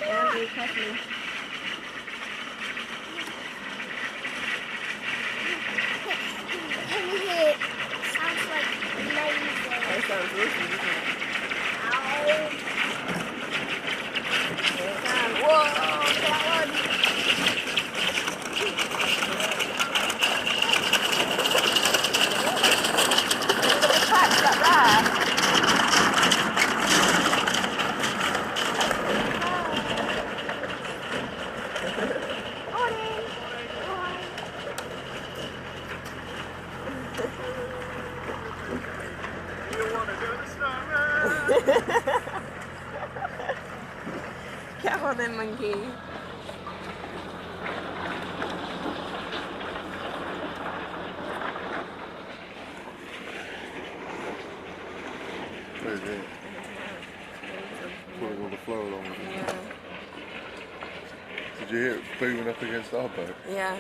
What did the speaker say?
Andy, catch me. Sounds like amazing. That sounds risky, doesn't it? Ow. Whoa, that one. Catch that there. Come on then, monkey. What is it? Putting all the flour on. Yeah. Did you hear it booming up against our boat? Yeah.